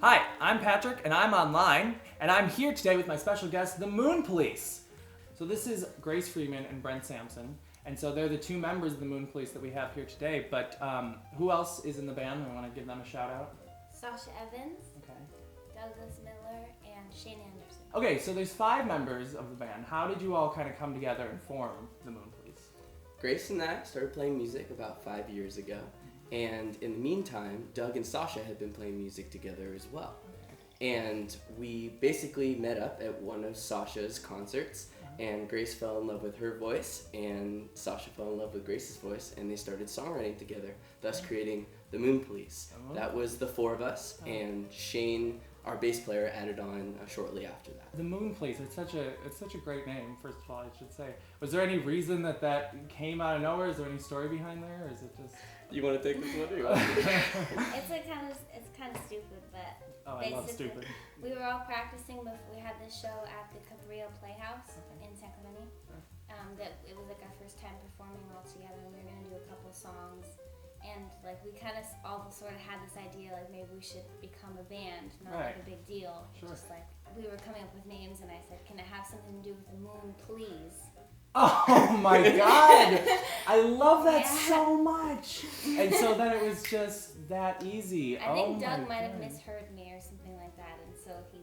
Hi, I'm Patrick, and I'm online, and I'm here today with my special guest, the Moon Police. So this is Grace Freeman and Brent Sampson, and so they're the two members of the Moon Police that we have here today. But who else is in the band? I want to give them a shout out. Sasha Evans, Okay. Douglas Miller, and Shane Anderson. Okay, so there's 5 members of the band. How did you all kind of come together and form the Moon Police? Grace and I started playing music about 5 years ago, and in the meantime, Doug and Sasha had been playing music together as well. And we basically met up at one of Sasha's concerts, and Grace fell in love with her voice, and Sasha fell in love with Grace's voice, and they started songwriting together, thus creating the Moon Police. That was the 4 of us, and Shane, our bass player, added on shortly after that. The Moon Police, it's such a great name, first of all, I should say. Was there any reason that came out of nowhere? Is there any story behind there, or is it just... You want to take this one, or you want to take It's kind of stupid, but Oh, I love stupid. we were all practicing before we had this show at the Cabrillo Playhouse in San Clemente. That it was like our first time performing all together, and we were gonna do a couple songs. And like we kind of all sort of had this idea, like maybe we should become a band, not like a big deal. Sure. Just like we were coming up with names, and I said, "Can it have something to do with the moon, please?" Oh my god! I love that Yeah. so much! And so then it was just that easy. I think my Doug might have God. misheard me or something like that, and so he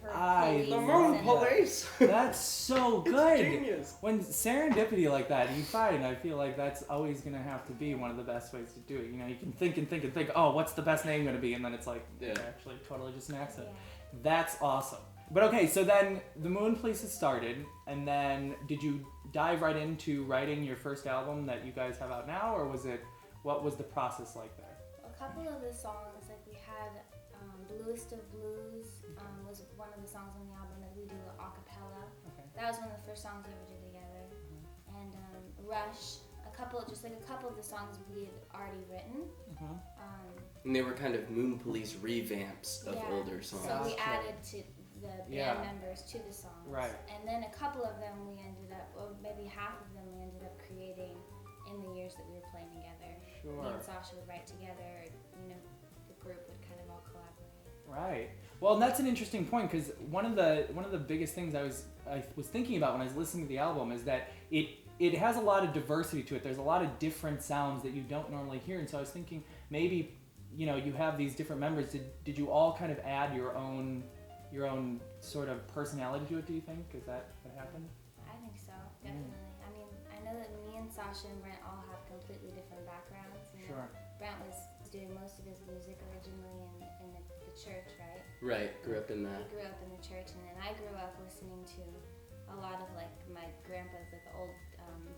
heard I police. The love Moon that. Police! That's so good! Genius! When serendipity like that, you find, I feel like that's always going to have to be one of the best ways to do it. You know, you can think and think and think, oh, what's the best name going to be? And then it's like, actually totally just an accident. Yeah. That's awesome. But okay, so then the Moon Police has started, and then did you dive right into writing your first album that you guys have out now, or what was the process like there? A couple of the songs, like we had Bluest of Blues was one of the songs on the album that we do a cappella. Okay. That was one of the first songs we ever did together. And Rush, a couple of the songs we had already written. And they were kind of Moon Police revamps of Yeah. older songs. So we Gotcha. added to the band members to the songs. Right. And then a couple of them we ended up, or maybe half of them we ended up creating in the years that we were playing together. Sure. Me and Sasha would write together, the group would kind of all collaborate. Right. Well, and that's an interesting point, because one of the biggest things I was thinking about when I was listening to the album is that it has a lot of diversity to it. There's a lot of different sounds that you don't normally hear, and so I was thinking maybe you have these different members. Did you all kind of add your own sort of personality to it? Do you think? Is that what happened? I think so, definitely. I mean, I know that me and Sasha and Brent all have completely different backgrounds. Sure. Brent was doing most of his music originally in the church, right? Right, grew up in that. He grew up in the church, and then I grew up listening to a lot of like my grandpa's like old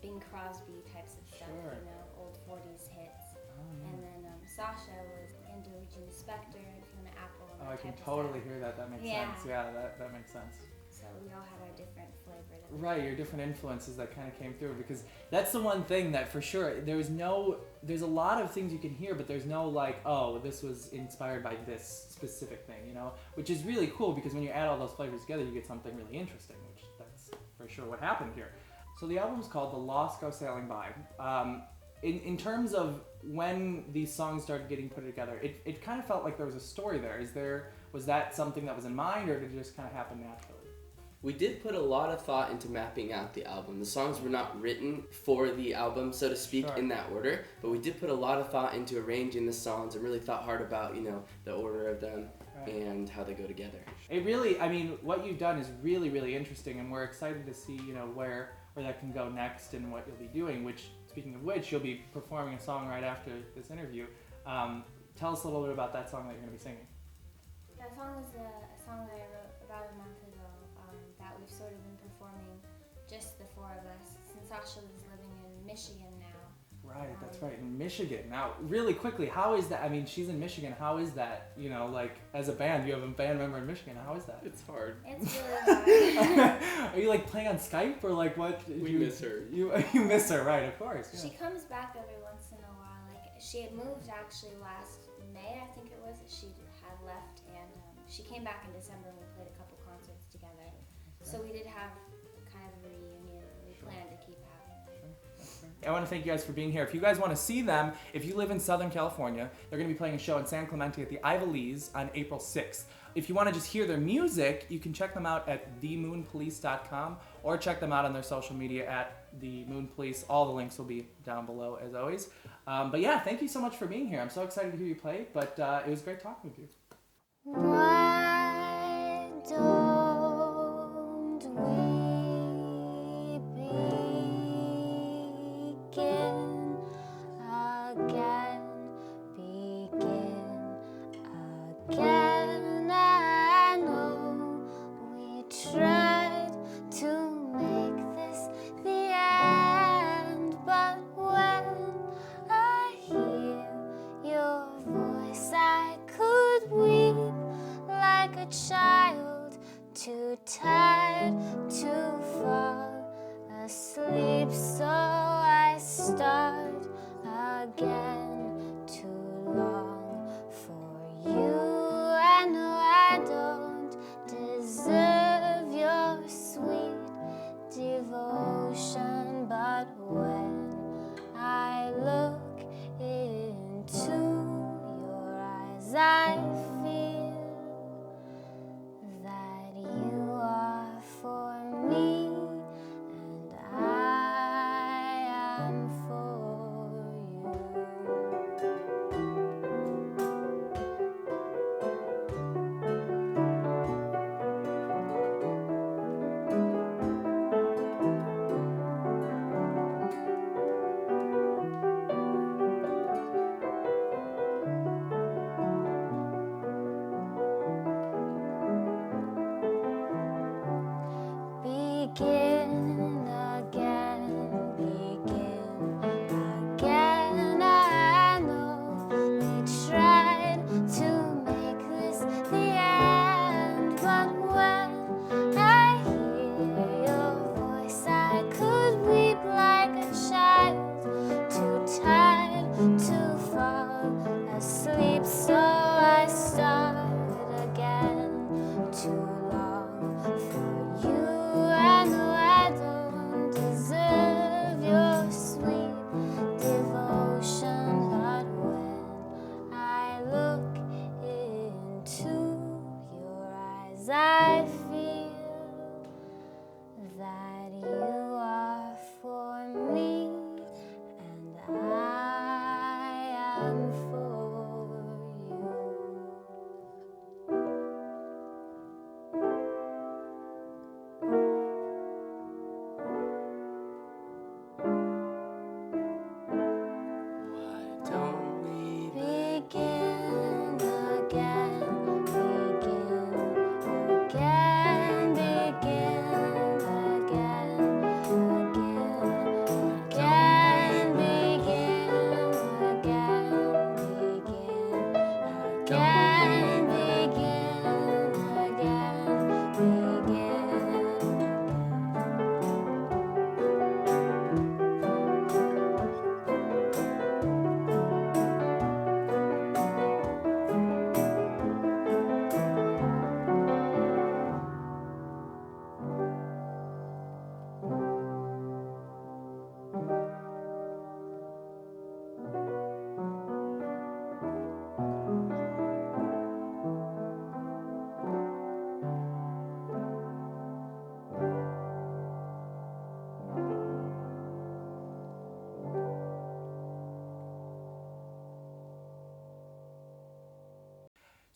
Bing Crosby types of stuff, Sure. old 40s hits. Oh, yeah. And then Sasha was into Regina Spektor and Fiona Apple. And Oh, I that can type of totally stuff. hear that. That makes Yeah. sense. Yeah, that makes sense. So we all had our different flavor. that we- Right, your different influences that kind of came through, because that's the one thing that for sure there's a lot of things you can hear, but there's no like, oh, this was inspired by this specific thing, which is really cool, because when you add all those flavors together, you get something really interesting, which that's for sure what happened here. So the album's called The Lost Go Sailing By. In terms of when these songs started getting put together, it kind of felt like there was a story there. Was that something that was in mind, or did it just kind of happen naturally? We did put a lot of thought into mapping out the album. The songs were not written for the album, so to speak, Sure. in that order, but we did put a lot of thought into arranging the songs and really thought hard about, the order of them and how they go together. It really, I mean, what you've done is really, really interesting, and we're excited to see, where that can go next and what you'll be doing, which, speaking of which, you'll be performing a song right after this interview. Tell us a little bit about that song that you're going to be singing. That song was a song that I wrote about a month ago that we've sort of been performing, just the 4 of us, since Sasha was living in Michigan now. Right, that's right, in Michigan. Now, really quickly, how is that? I mean, she's in Michigan. How is that? Like, as a band, you have a band member in Michigan. How is that? It's hard. It's really hard. Are you, like, playing on Skype, or, like, what? We miss her. You miss her, right, of course. Yeah. She comes back every once in a while. Like, she had moved actually last May, I think it was, that she had left, and she came back in December and we played a couple concerts together. So we did have kind of a reunion. We planned to keep having it. I want to thank you guys for being here. If you guys want to see them, if you live in Southern California, they're going to be playing a show in San Clemente at the Ivalese on April 6th. If you want to just hear their music, you can check them out at themoonpolice.com or check them out on their social media at The Moon Police. All the links will be down below as always. But yeah, thank you so much for being here. I'm so excited to hear you play, but it was great talking with you. Why don't we begin again, begin again? I know we tried to make this the end, but when I hear your voice, I could weep like a child, too tired to fall asleep. So I start again, too long for you. I know I don't deserve your sweet devotion, but when I look into your eyes, I feel that you are for me and I am for you. Begin again, begin again. I know we tried to make this the end, but when I hear your voice, I could weep like a child, too tired to fall asleep. So I start again, too long for you. I know I don't deserve your sweet devotion, but when I look into your eyes, I feel that you are for me and I am for you. Why don't we Begin again, begin again, begin again, again, begin again, begin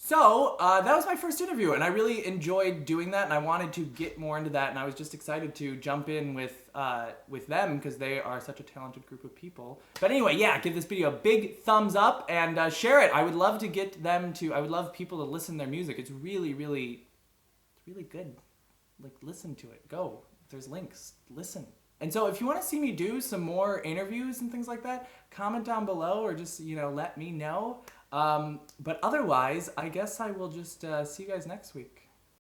So that was my first interview, and I really enjoyed doing that, and I wanted to get more into that, and I was just excited to jump in with them because they are such a talented group of people. But anyway, yeah, give this video a big thumbs up and share it. I would love to get them to. I would love people to listen to their music. It's really, really, it's really good. Like, listen to it. Go. There's links. Listen. And so if you want to see me do some more interviews and things like that, comment down below or just, let me know. But otherwise, I guess I will just see you guys next week.